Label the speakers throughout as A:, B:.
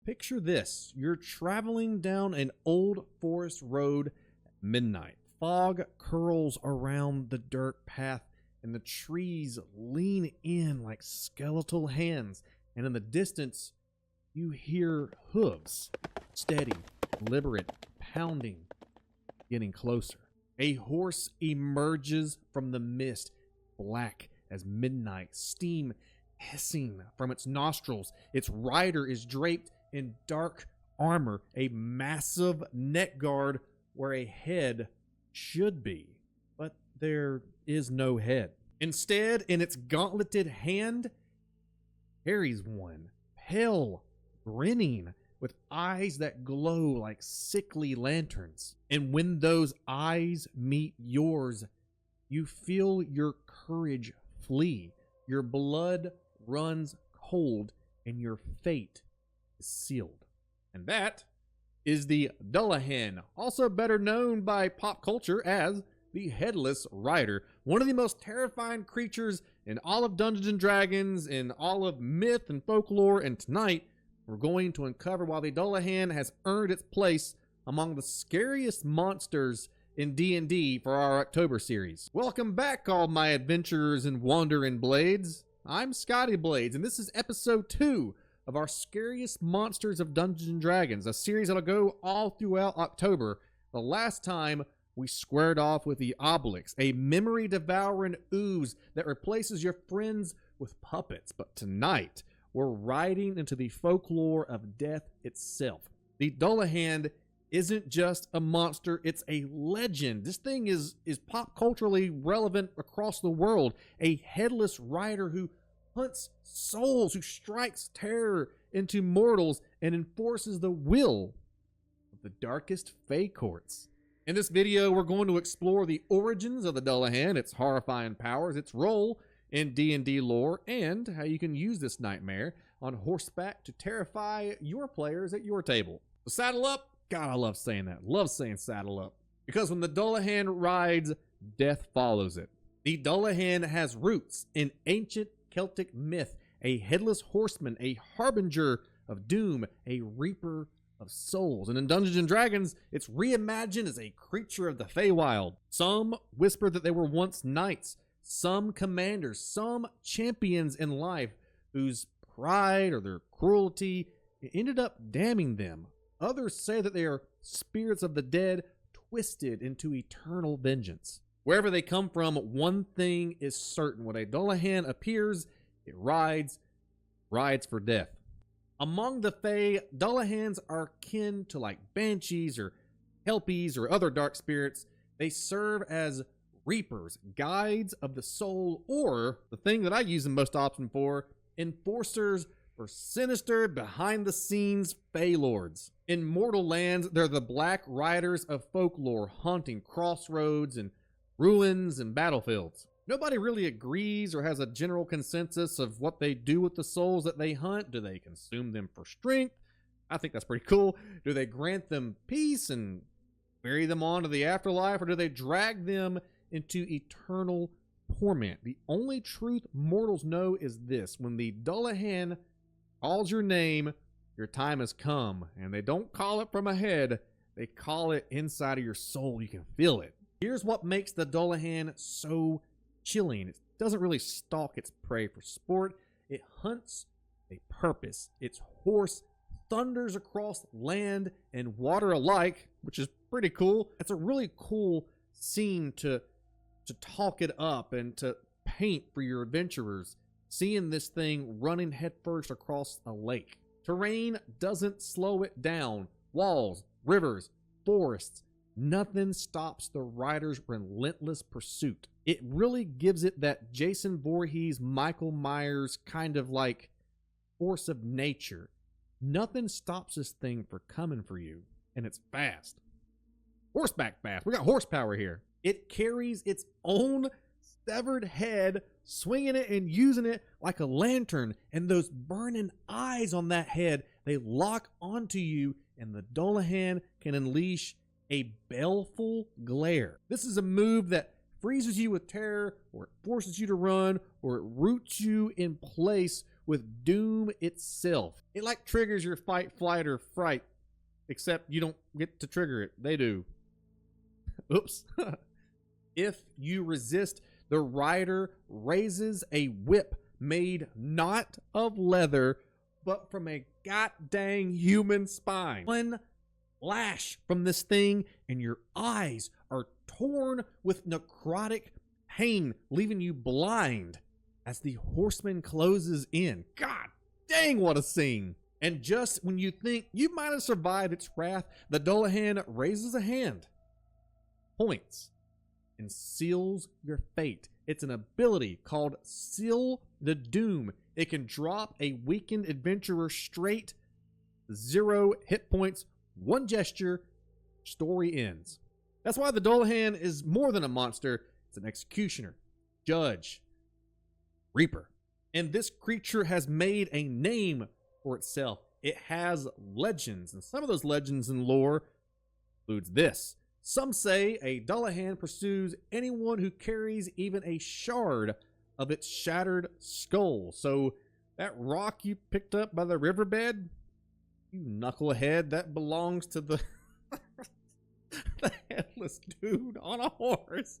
A: Picture this. You're traveling down an old forest road at midnight. Fog curls around the dirt path, and the trees lean in like skeletal hands. And in the distance, you hear hooves. Steady, deliberate, pounding, getting closer. A horse emerges from the mist, black as midnight, steam hissing from its nostrils. Its rider is draped in dark armor, a massive neck guard where a head should be, but there is no head. Instead, in its gauntleted hand, carries one, pale, grinning, with eyes that glow like sickly lanterns. And when those eyes meet yours, you feel your courage flee. Your blood runs cold, and your fate is sealed. And that is the Dullahan, also better known by pop culture as the Headless Rider, one of the most terrifying creatures in all of Dungeons and Dragons, in all of myth and folklore. And tonight, we're going to uncover why the Dullahan has earned its place among the scariest monsters in D&D for our October series. Welcome back, all my adventurers and wandering blades. I'm Scotty Blades, and this is episode 2 of our Scariest Monsters of Dungeons and Dragons, a series that'll go all throughout October. The last time we squared off with the Obelix, a memory-devouring ooze that replaces your friends with puppets. But tonight, we're riding into the folklore of death itself. The Dullahan isn't just a monster, it's a legend. This thing is pop culturally relevant across the world. A headless rider who hunts souls, who strikes terror into mortals and enforces the will of the darkest Fey courts. In this video, we're going to explore the origins of the Dullahan, its horrifying powers, its role in D&D lore, and how you can use this nightmare on horseback to terrify your players at your table. So saddle up. God, I love saying that. Love saying saddle up. Because when the Dullahan rides, death follows it. The Dullahan has roots in ancient Celtic myth, a headless horseman, a harbinger of doom, a reaper of souls. And in Dungeons and Dragons, it's reimagined as a creature of the Feywild. Some whisper that they were once knights, some commanders, some champions in life whose pride or their cruelty ended up damning them. Others say that they are spirits of the dead twisted into eternal vengeance. Wherever they come from, one thing is certain. When a Dullahan appears, it rides for death. Among the Fae, Dullahans are kin to like banshees or helpies or other dark spirits. They serve as reapers, guides of the soul, or the thing that I use them most often for, enforcers for sinister, behind-the-scenes Fey lords. In mortal lands, they're the black riders of folklore, haunting crossroads and ruins and battlefields. Nobody really agrees or has a general consensus of what they do with the souls that they hunt. Do they consume them for strength? I think that's pretty cool. Do they grant them peace and bury them on to the afterlife, or do they drag them into eternal torment? The only truth mortals know is this: when the Dullahan calls your name, your time has come. And they don't call it from ahead, they call it inside of your soul. You can feel it. Here's what makes the Dullahan so chilling. It doesn't really stalk its prey for sport. It hunts a purpose. Its horse thunders across land and water alike, which is pretty cool. It's a really cool scene to talk it up and to paint for your adventurers, seeing this thing running headfirst across a lake. Terrain doesn't slow it down. Walls, rivers, forests, nothing stops the rider's relentless pursuit. It really gives it that Jason Voorhees, Michael Myers kind of like force of nature. Nothing stops this thing for coming for you, and it's fast. Horseback fast. We got horsepower here. It carries its own severed head, swinging it and using it like a lantern, and those burning eyes on that head, they lock onto you, and the Dullahan can unleash a baleful glare. This is a move that freezes you with terror, or it forces you to run, or it roots you in place with doom itself. It like triggers your fight, flight, or fright, except you don't get to trigger it. They do. Oops. If you resist, the rider raises a whip made not of leather, but from a goddamn human spine. One lash from this thing, and your eyes are torn with necrotic pain, leaving you blind as the Horseman closes in. God dang, what a scene! And just when you think you might have survived its wrath, the Dullahan raises a hand, points, and seals your fate. It's an ability called Seal the Doom. It can drop a weakened adventurer straight, 0 hit points, 1 gesture, story ends. That's why the Dullahan is more than a monster. It's an executioner, judge, reaper. And this creature has made a name for itself. It has legends, and some of those legends and lore includes this. Some say a Dullahan pursues anyone who carries even a shard of its shattered skull. So that rock you picked up by the riverbed, you knucklehead, that belongs to the the headless dude on a horse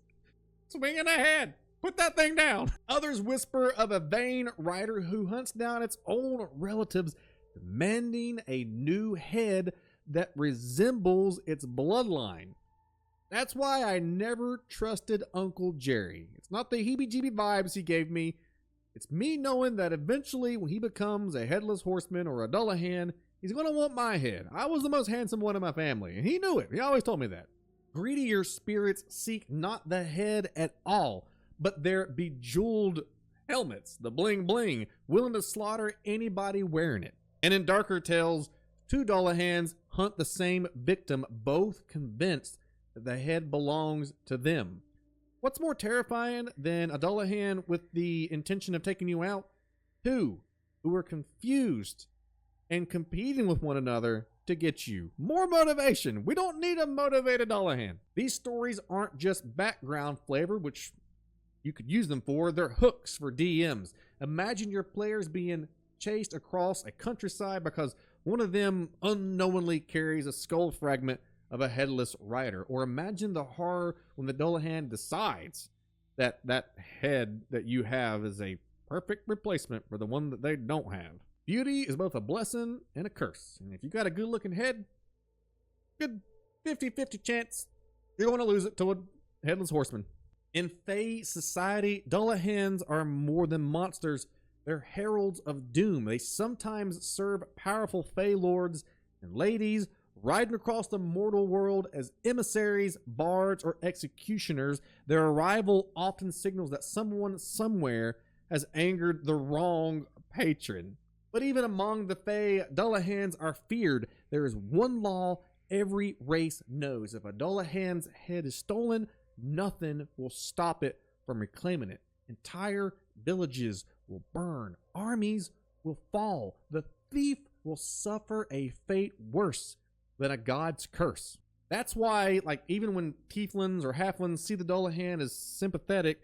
A: swinging ahead. Put that thing down. Others whisper of a vain rider who hunts down its own relatives, demanding a new head that resembles its bloodline. That's why I never trusted Uncle Jerry. It's not the heebie-jeebie vibes he gave me. It's me knowing that eventually when he becomes a headless horseman or a Dullahan, he's going to want my head. I was the most handsome one in my family, and he knew it. He always told me that. Greedier spirits seek not the head at all, but their bejeweled helmets, the bling bling, willing to slaughter anybody wearing it. And in darker tales, 2 Dullahans hunt the same victim, both convinced that the head belongs to them. What's more terrifying than a Dullahan with the intention of taking you out? 2 who are confused and competing with one another to get you. More motivation. We don't need a motivated Dullahan. These stories aren't just background flavor, which you could use them for. They're hooks for DMs. Imagine your players being chased across a countryside because one of them unknowingly carries a skull fragment of a headless rider. Or imagine the horror when the Dullahan decides that that head that you have is a perfect replacement for the one that they don't have. Beauty is both a blessing and a curse. And if you got a good looking head, good 50-50 chance you're going to lose it to a headless horseman. In Fey society, Dullahans are more than monsters. They're heralds of doom. They sometimes serve powerful Fey lords and ladies, riding across the mortal world as emissaries, bards, or executioners. Their arrival often signals that someone somewhere has angered the wrong patron. But even among the Fey, Dullahans are feared. There is one law every race knows. If a Dullahan's head is stolen, nothing will stop it from reclaiming it. Entire villages will burn. Armies will fall. The thief will suffer a fate worse than a god's curse. That's why, like, even when tieflings or halflings see the Dullahan as sympathetic,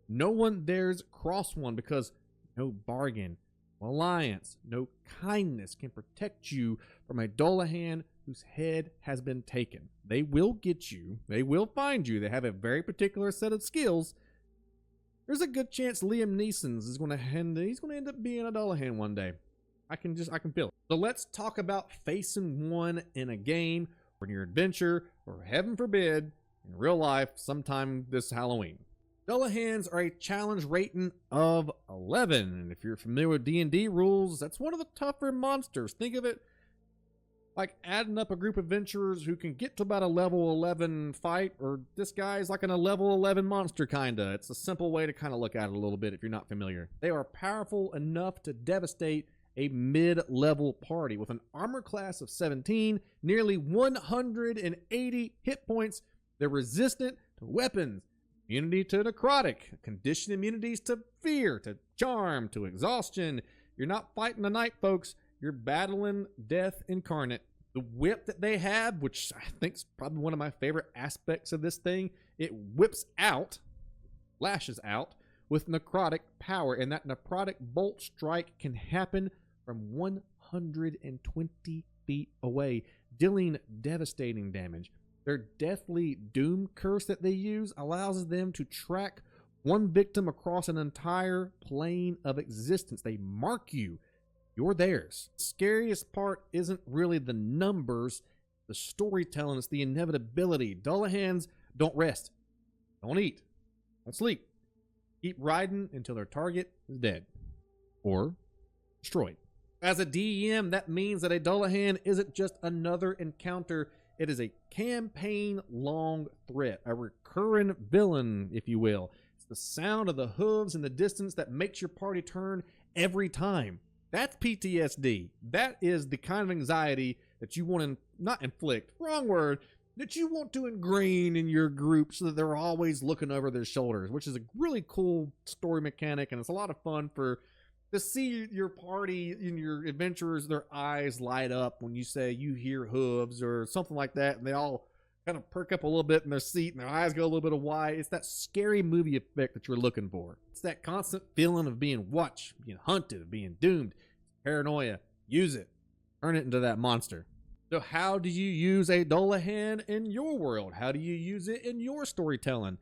A: no one dares cross one, because no bargain, no alliance, no kindness can protect you from a Dullahan whose head has been taken. They will get you. They will find you. They have a very particular set of skills. There's a good chance Liam Neeson's is going to end up being a Dullahan one day. I can feel it. So let's talk about facing one in a game or in your adventure, or heaven forbid, in real life sometime this Halloween. Dullahans are a challenge rating of 11. And if you're familiar with D&D rules, that's one of the tougher monsters. Think of it like adding up a group of adventurers who can get to about a level 11 fight, or this guy's like a level 11 monster kinda. It's a simple way to kind of look at it a little bit if you're not familiar. They are powerful enough to devastate a mid-level party. With an armor class of 17, nearly 180 hit points, they're resistant to weapons, immunity to necrotic, conditioned immunities to fear, to charm, to exhaustion. You're not fighting the night, folks. You're battling death incarnate. The whip that they have, which I think is probably one of my favorite aspects of this thing, it whips out, lashes out, with necrotic power, and that necrotic bolt strike can happen from 120 feet away, dealing devastating damage. Their deathly doom curse that they use allows them to track one victim across an entire plane of existence. They mark you. You're theirs. The scariest part isn't really the numbers, the storytelling, it's the inevitability. Dullahans don't rest, don't eat, don't sleep. Keep riding until their target is dead or destroyed. As a DM, that means that a Dullahan isn't just another encounter. It is a campaign-long threat, a recurring villain, if you will. It's the sound of the hooves in the distance that makes your party turn every time. That's PTSD. That is the kind of anxiety that you want to, not inflict, wrong word, that you want to ingrain in your group so that they're always looking over their shoulders, which is a really cool story mechanic, and it's a lot of fun to see your party and your adventurers, their eyes light up when you say you hear hooves or something like that, and they all kind of perk up a little bit in their seat and their eyes go a little bit wide. It's that scary movie effect that you're looking for. It's that constant feeling of being watched, being hunted, being doomed. Paranoia. Use it. Turn it into that monster. So how do you use a Dullahan in your world? How do you use it in your storytelling?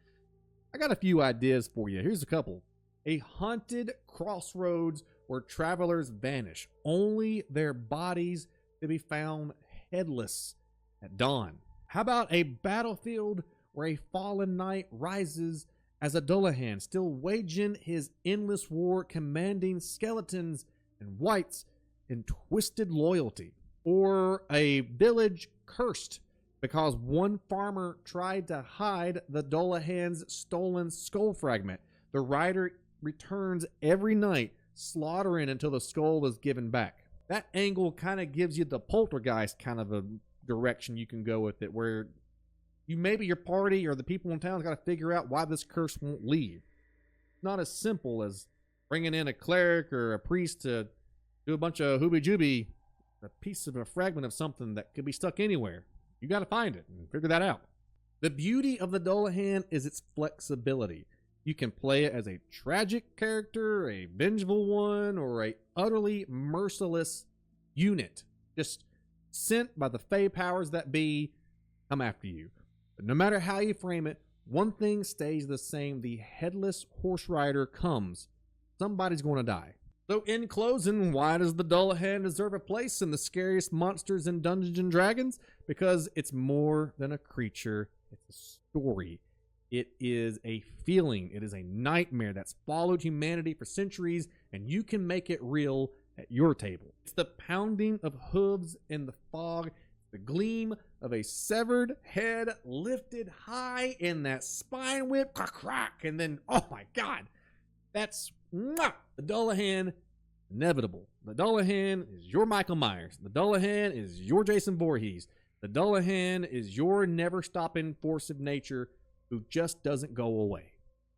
A: I got a few ideas for you. Here's a couple. A haunted crossroads where travelers vanish. Only their bodies to be found headless at dawn. How about a battlefield where a fallen knight rises as a Dullahan, still waging his endless war, commanding skeletons and wights in twisted loyalty? Or a village cursed because one farmer tried to hide the Dullahan's stolen skull fragment. The rider returns every night, slaughtering until the skull is given back. That angle kind of gives you the poltergeist kind of a direction you can go with it, where you maybe your party or the people in town's got to figure out why this curse won't leave. It's not as simple as bringing in a cleric or a priest to do a bunch of hooby-jooby, a piece of a fragment of something that could be stuck anywhere. You got to find it and figure that out. The beauty of the Dullahan is its flexibility. You can play it as a tragic character, a vengeful one, or a utterly merciless unit, just sent by the fey powers that be come after you. But no matter how you frame it, one thing stays the same. The headless horse rider comes. Somebody's going to die. So in closing, why does the Dullahan deserve a place in the scariest monsters in Dungeons & Dragons? Because it's more than a creature. It's a story. It is a feeling. It is a nightmare that's followed humanity for centuries, and you can make it real at your table. It's the pounding of hooves in the fog, the gleam of a severed head lifted high in that spine whip, crack, crack, and then, oh my God, that's the Dullahan. Inevitable. The Dullahan is your Michael Myers. The Dullahan is your Jason Voorhees. The Dullahan is your never-stopping force of nature who just doesn't go away.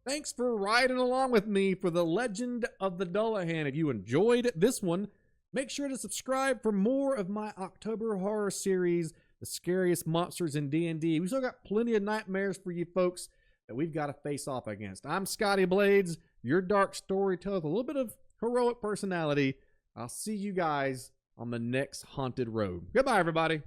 A: Thanks for riding along with me for the legend of the Dullahan. If you enjoyed this one, make sure to subscribe for more of my October horror series, The Scariest Monsters in D&D. We still got plenty of nightmares for you folks that we've got to face off against. I'm Scotty Blades, your dark storyteller with a little bit of heroic personality. I'll see you guys on the next haunted road. Goodbye, everybody.